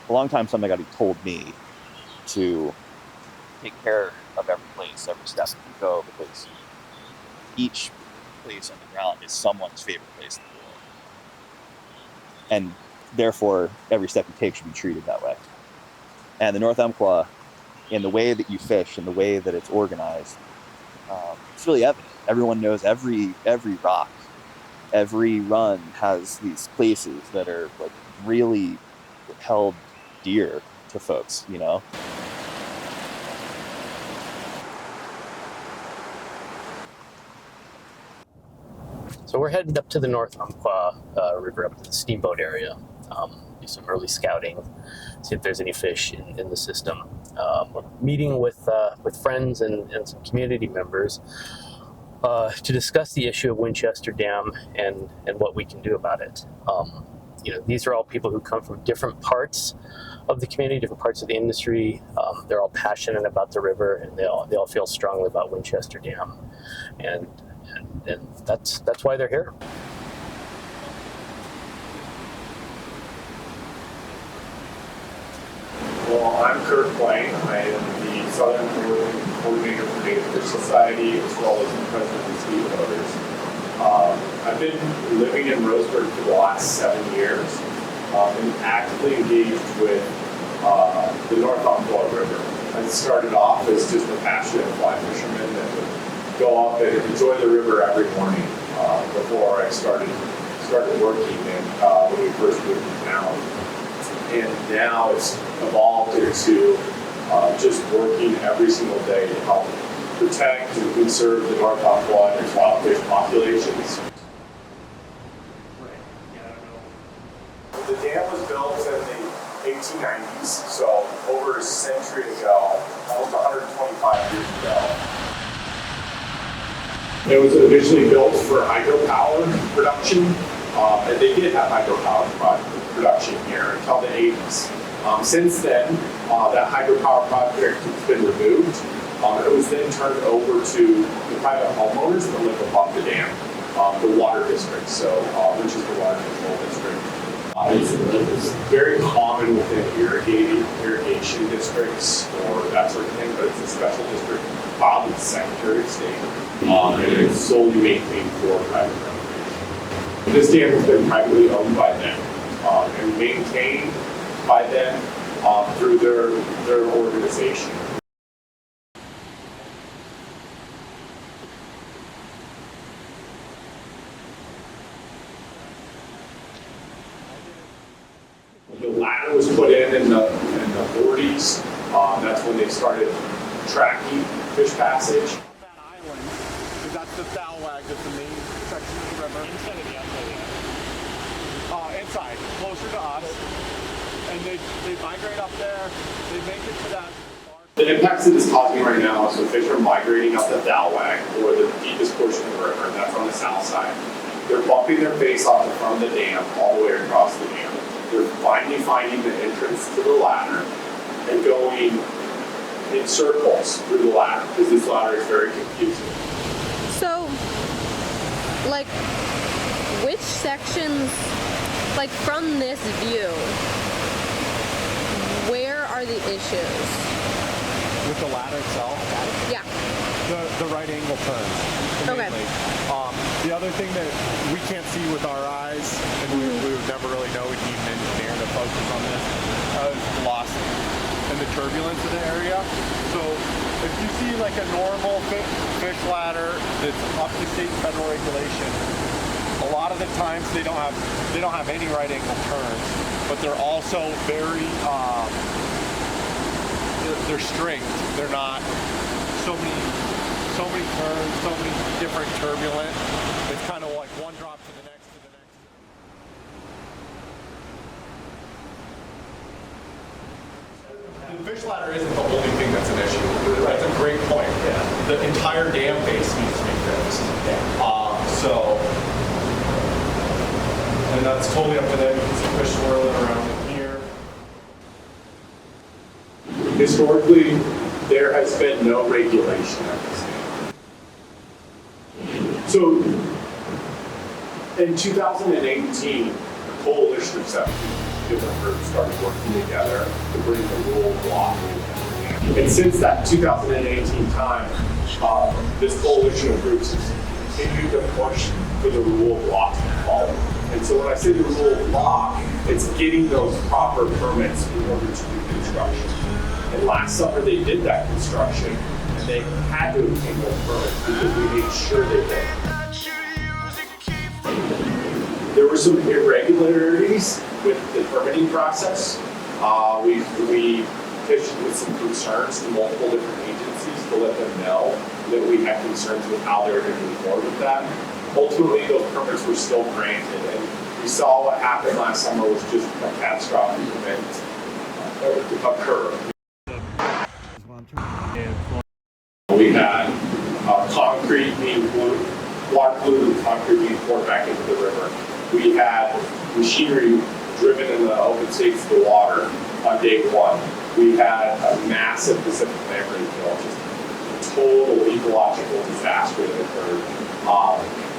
a long time somebody told me to take care of every place, every step you go, because each place on the ground is someone's favorite place in the world. And therefore, every step you take should be treated that way. And the North Umpqua, in the way that you fish and the way that it's organized, it's really evident. Everyone knows every rock, every run has these places that are like really held dear to folks, you know? So we're heading up to the North Umpqua River, up to the Steamboat area. Do some early scouting, see if there's any fish in the system. We're meeting with friends and some community members to discuss the issue of Winchester Dam and what we can do about it. These are all people who come from different parts of the community, different parts of the industry. They're all passionate about the river, and they all feel strongly about Winchester Dam, and that's why they're here. Well, I'm Kurt Blaine. I am the Southern Coordinator for Native Fish Society, as well as the president of the Steamboaters. I've been living in Roseburg for the last 7 years and actively engaged with the North Umpqua River. I started off as just a passionate fly fisherman that would go up and enjoy the river every morning before I started working and when we first moved to town. And now it's evolved into just working every single day to help protect and conserve the North Umpqua and its wild fish populations. The dam was built in the 1890s, so over a century ago, almost 125 years ago. It was originally built for hydropower production, and they did have hydropower production here until the 80s. Since then, that hydropower project has been removed. It was then turned over to the private homeowners that live above the dam, the water district, which is the water control district. It's very common within irrigation districts or that sort of thing, but it's a special district filed with the Secretary of State, and it's solely maintained for private recreation. This dam has been privately owned by them and maintained by them through their organization. The ladder was put in the 40s. That's when they started tracking fish passage. That island, because that's the Thalwag, that's the main section of the river. Inside of the outside, Inside, closer to us. And they migrate up there, they make it to that. The impacts that it's causing right now, so fish are migrating up the Thalwag, or the deepest portion of the river, and that's on the south side. They're bumping their face off the front of the dam all the way across the dam. They're finally finding the entrance to the ladder and going in circles through the ladder, because this ladder is very confusing. So, which sections, from this view, where are the issues? With the ladder itself? Yeah. The right angle turns. Okay. The other thing that we can't see with our eyes, and we would never really know, we'd need an engineer to focus on this, is velocity and the turbulence of the area. So if you see a normal fish ladder that's up to state and federal regulation, a lot of the times they don't have any right angle turns, but they're also very they're stringed. They're not so many turns, so many different turbulent. It's kind of like one drop to the next, to the next. The fish ladder isn't the only thing that's an issue. That's a great point. Yeah. The entire dam base needs to be fixed. And that's totally up to them. You can see fish swirling around in here. Historically, there has been no regulation at this dam. So, in 2018, a coalition of 17 different groups started working together to bring the rule of law. And since that 2018 time, this coalition of groups has continued to push for the rule of law to be followed. And so when I say the rule of law, it's getting those proper permits in order to do construction. And last summer they did that construction, and they had to obtain those permits because we made sure they did. There were some irregularities with the permitting process. We pitched with some concerns to multiple different agencies to let them know that we had concerns with how they were going to move forward with that. Ultimately, those permits were still granted, and we saw what happened last summer was just a catastrophic event occur. We had concrete being poured, water polluted with concrete being poured back into the river. We had machinery driven in the open states of the water on day one. We had a massive Pacific Memory kill, just a total ecological disaster that occurred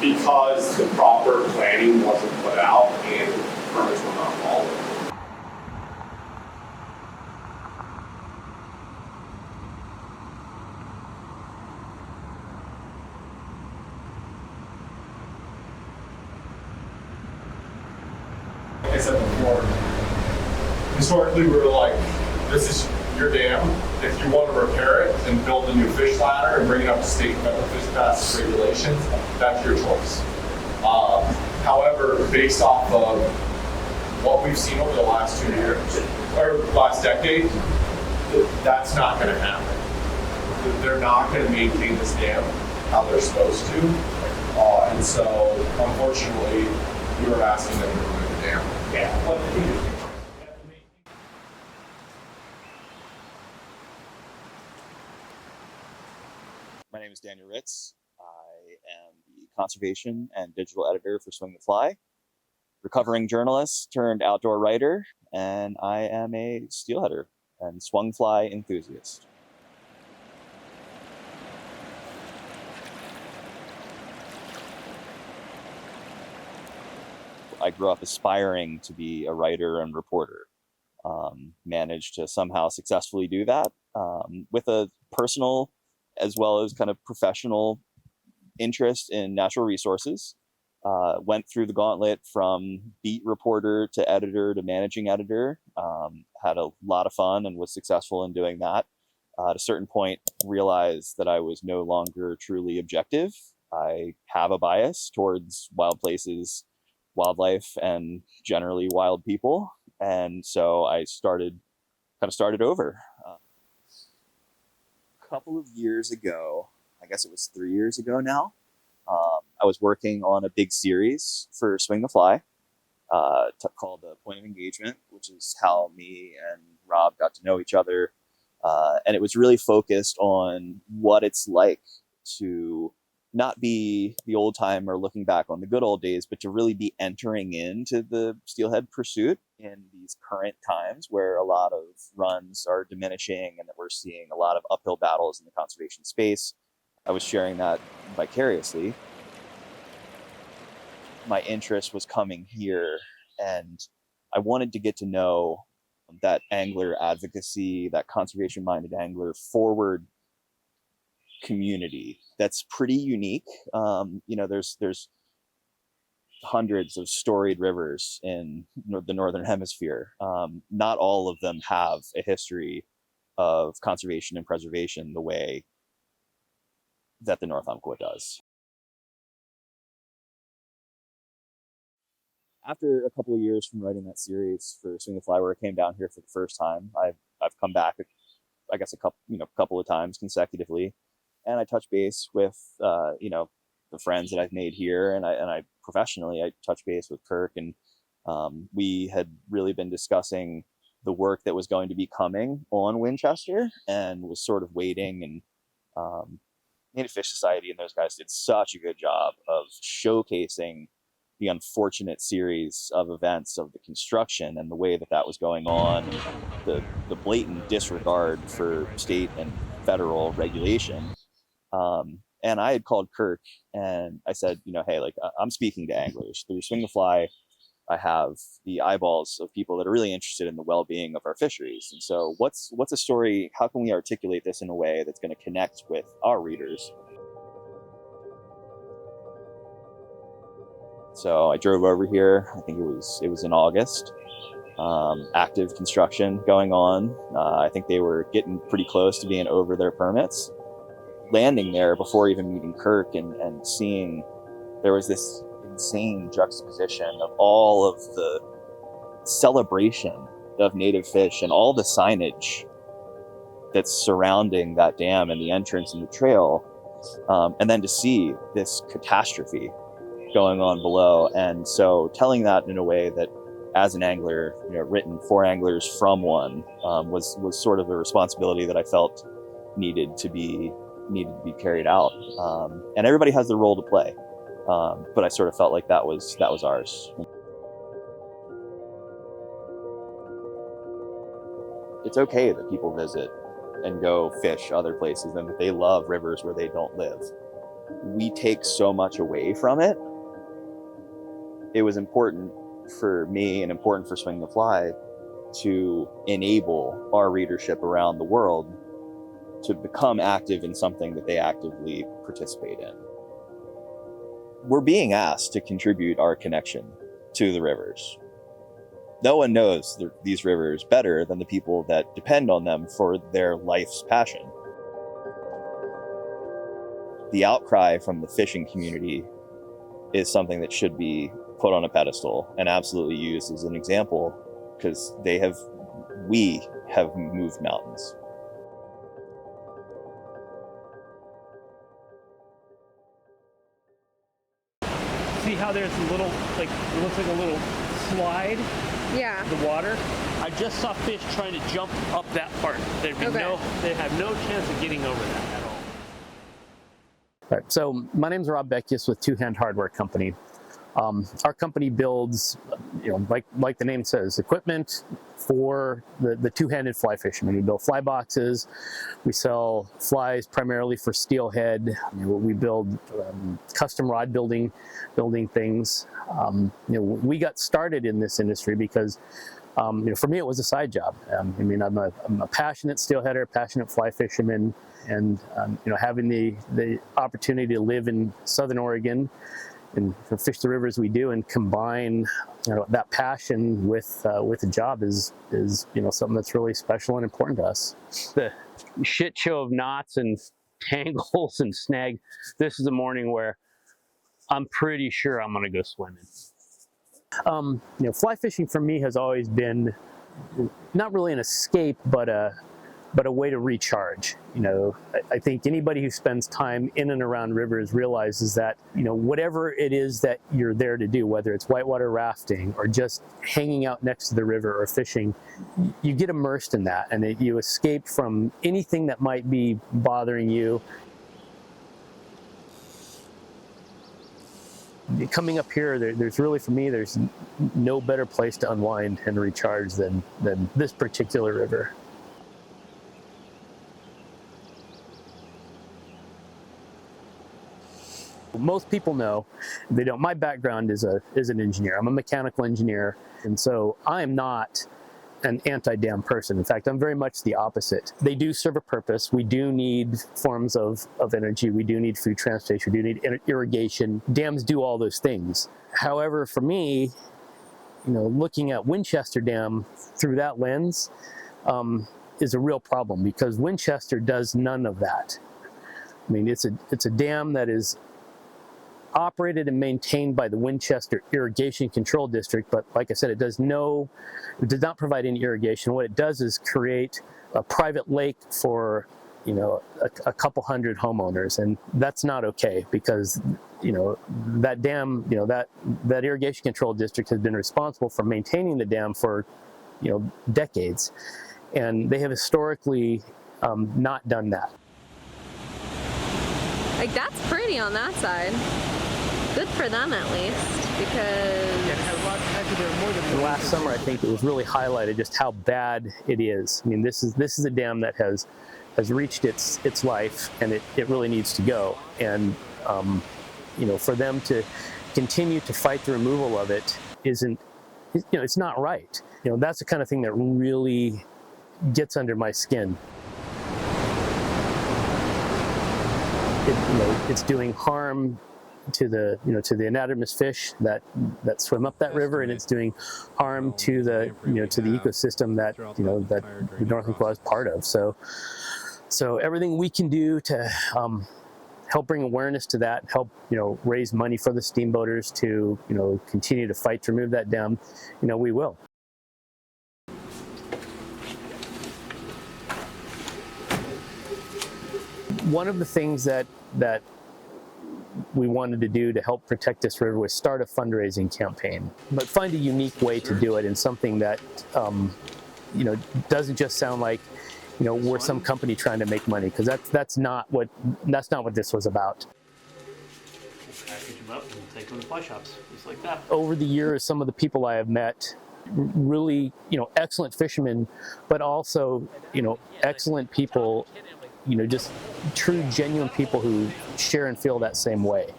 because the proper planning wasn't put out and permits were not followed. Like I said before, historically we were like, this is your dam. If you want to repair it and build a new fish ladder and bring it up to state and federal fish pass regulations, that's your choice. However, based off of what we've seen over the last 2 years, or last decade, that's not going to happen. They're not going to maintain this dam how they're supposed to. And so, unfortunately, we were asking them to remove the dam. Yeah. My name is Daniel Ritz. I am the conservation and digital editor for Swing the Fly, recovering journalist turned outdoor writer, and I am a steelheader and swung fly enthusiast. I grew up aspiring to be a writer and reporter. Managed to somehow successfully do that with a personal as well as kind of professional interest in natural resources. Went through the gauntlet from beat reporter to editor to managing editor. Had a lot of fun and was successful in doing that. At a certain point, realized that I was no longer truly objective. I have a bias towards wild places, wildlife, and generally wild people. And so I started over. A couple of years ago, I guess it was 3 years ago now, I was working on a big series for Swing the Fly called The Point of Engagement, which is how me and Rob got to know each other. And it was really focused on what it's like to not be the old timer looking back on the good old days, but to really be entering into the steelhead pursuit in these current times where a lot of runs are diminishing and that we're seeing a lot of uphill battles in the conservation space. I was sharing that vicariously. My interest was coming here, and I wanted to get to know that angler advocacy, that conservation-minded angler forward community that's pretty unique. There's hundreds of storied rivers in the Northern Hemisphere. Not all of them have a history of conservation and preservation the way that the North Umpqua does. After a couple of years from writing that series for Swing the Fly, where I came down here for the first time, I've come back, I guess, a couple of times consecutively, and I touch base with the friends that I've made here, and I professionally I touch base with Kirk, and we had really been discussing the work that was going to be coming on Winchester, and was sort of waiting. And Native Fish Society and those guys did such a good job of showcasing the unfortunate series of events of the construction and the way that was going on, and the blatant disregard for state and federal regulation. And I had called Kirk and I said, hey, like, I'm speaking to anglers through Swing the Fly. I have the eyeballs of people that are really interested in the well-being of our fisheries. And so what's a story, how can we articulate this in a way that's going to connect with our readers? So I drove over here, I think it was in August. Active construction going on. I think they were getting pretty close to being over their permits. Landing there before even meeting Kirk and seeing there was this insane juxtaposition of all of the celebration of native fish and all the signage that's surrounding that dam and the entrance and the trail, and then to see this catastrophe going on below. And so telling that in a way that, as an angler, written for anglers from one, was sort of a responsibility that I felt needed to be carried out. And everybody has their role to play. But I sort of felt like that was ours. It's okay that people visit and go fish other places and that they love rivers where they don't live. We take so much away from it. It was important for me and important for Swing the Fly to enable our readership around the world to become active in something that they actively participate in. We're being asked to contribute our connection to the rivers. No one knows these rivers better than the people that depend on them for their life's passion. The outcry from the fishing community is something that should be put on a pedestal and absolutely used as an example, because we have moved mountains. See how there's a little, it looks like a little slide? Yeah. The water. I just saw fish trying to jump up that part. They have no chance of getting over that at all. All right, so my name's Rob Beckius with Two Hand Hardware Company. Our company builds, like the name says, equipment for the two-handed fly fishermen. We build fly boxes. We sell flies primarily for steelhead. We build custom rod building things. We got started in this industry because, for me, it was a side job. I'm a passionate steelheader, passionate fly fisherman, and having the opportunity to live in Southern Oregon and fish the rivers we do and combine that passion with a job is something that's really special and important to us. The shit show of knots and tangles and snags. This is a morning where I'm pretty sure I'm gonna go swimming. Fly fishing for me has always been not really an escape, but a way to recharge. I think anybody who spends time in and around rivers realizes that, whatever it is that you're there to do, whether it's whitewater rafting or just hanging out next to the river or fishing, you get immersed in that and you escape from anything that might be bothering you. Coming up here, there's really, for me, there's no better place to unwind and recharge than this particular river. Most people know, they don't. My background is an engineer. I'm a mechanical engineer, and so I am not an anti-dam person. In fact, I'm very much the opposite. They do serve a purpose. We do need forms of energy. We do need food transportation. We do need irrigation. Dams do all those things. However, for me, looking at Winchester Dam through that lens is a real problem, because Winchester does none of that. It's a dam that is operated and maintained by the Winchester Irrigation Control District, but like I said, it does not provide any irrigation. What it does is create a private lake for a couple hundred homeowners, and that's not okay, because that dam, that Irrigation Control District has been responsible for maintaining the dam for decades, and they have historically not done that. That's pretty on that side. Good for them, at least, because last summer, I think it was really highlighted just how bad it is. This is a dam that has reached its life, and it really needs to go. And for them to continue to fight the removal of it isn't it's not right. That's the kind of thing that really gets under my skin. It's doing harm to the anadromous fish that swim up that river, and it's doing harm to the ecosystem that that the North Umpqua is part of. So everything we can do to help bring awareness to that, help raise money for the steamboaters to continue to fight to remove that dam, we will. One of the things that we wanted to do to help protect this river was start a fundraising campaign, but find a unique way to do it, and something that doesn't just sound like we're some company trying to make money, because that's not what this was about. Package them up and take them to fly shops, just like that. Over the years, some of the people I have met, really excellent fishermen, but also excellent people, just true, genuine people who share and feel that same way.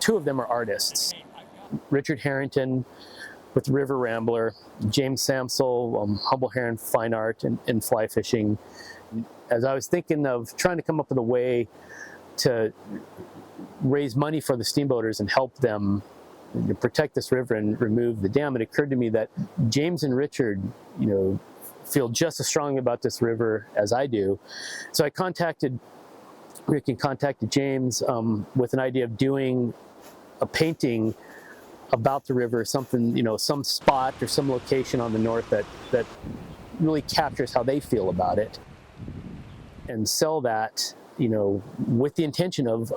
Two of them are artists. Richard Harrington with River Rambler, James Samsel, Humble Heron Fine Art and Fly Fishing. As I was thinking of trying to come up with a way to raise money for the steamboaters and help them protect this river and remove the dam, it occurred to me that James and Richard, feel just as strongly about this river as I do. So I contacted Rick and contacted James with an idea of doing a painting about the river, something, some spot or some location on the north that really captures how they feel about it, and sell that, with the intention of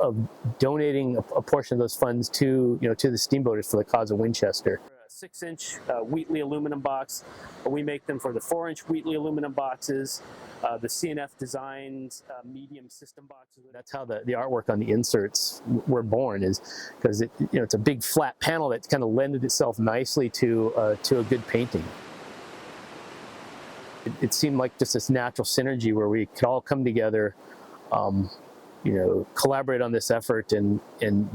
donating a portion of those funds to the steamboaters for the cause of Winchester. 6-inch Wheatley aluminum box. We make them for the 4-inch Wheatley aluminum boxes, the CNF Designs medium system boxes. That's how the artwork on the inserts were born, is because it's a big flat panel that kind of lended itself nicely to a good painting. It seemed like just this natural synergy where we could all come together, collaborate on this effort and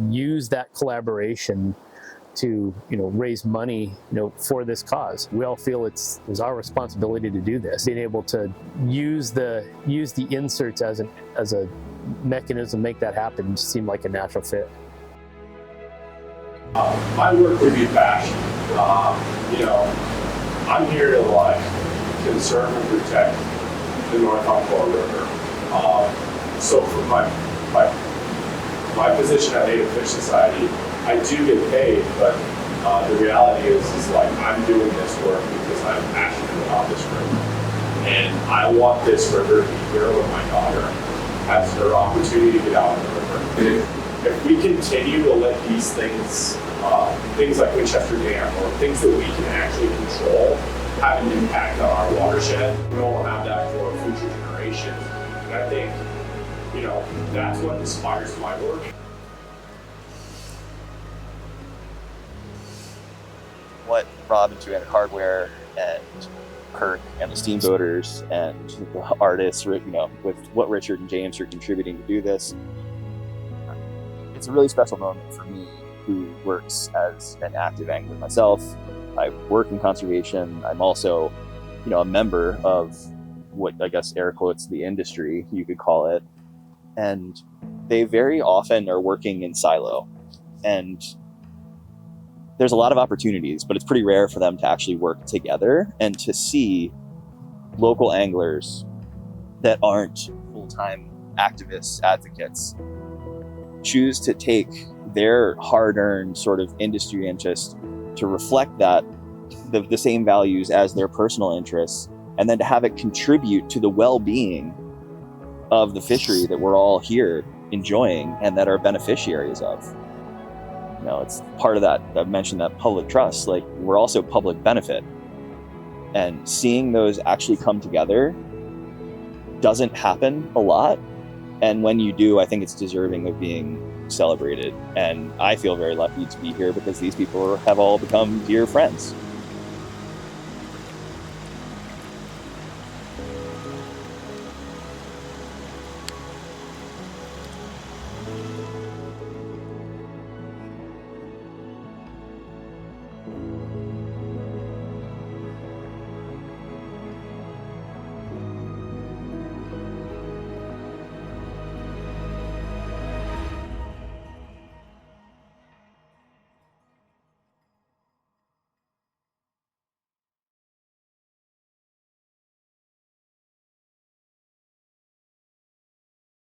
use that collaboration to raise money for this cause. We all feel it's our responsibility to do this. Being able to use the inserts as a mechanism to make that happen just seemed like a natural fit. My work would be passion. I'm here to conserve and protect the North Umpqua River. So from my position at Native Fish Society, I do get paid, but the reality is I'm doing this work because I'm passionate about this river. And I want this river to be here when my daughter has her opportunity to get out of the river. If we continue to let these things, things like Winchester Dam or things that we can actually control, have an impact on our watershed, we'll have that for future generations. And I think, that's what inspires my work. What Rob and 200 Hardware and Kirk and the steamboaters and the artists, with what Richard and James are contributing to do this, it's a really special moment for me, who works as an active angler myself. I work in conservation. I'm also, a member of what I guess air quotes the industry, you could call it, and they very often are working in silo, and there's a lot of opportunities, but it's pretty rare for them to actually work together and to see local anglers that aren't full-time activists, advocates, choose to take their hard-earned sort of industry interest to reflect that, the same values as their personal interests, and then to have it contribute to the well-being of the fishery that we're all here enjoying and that are beneficiaries of. It's part of that, I mentioned that public trust, we're also public benefit. And seeing those actually come together doesn't happen a lot. And when you do, I think it's deserving of being celebrated. And I feel very lucky to be here because these people have all become dear friends.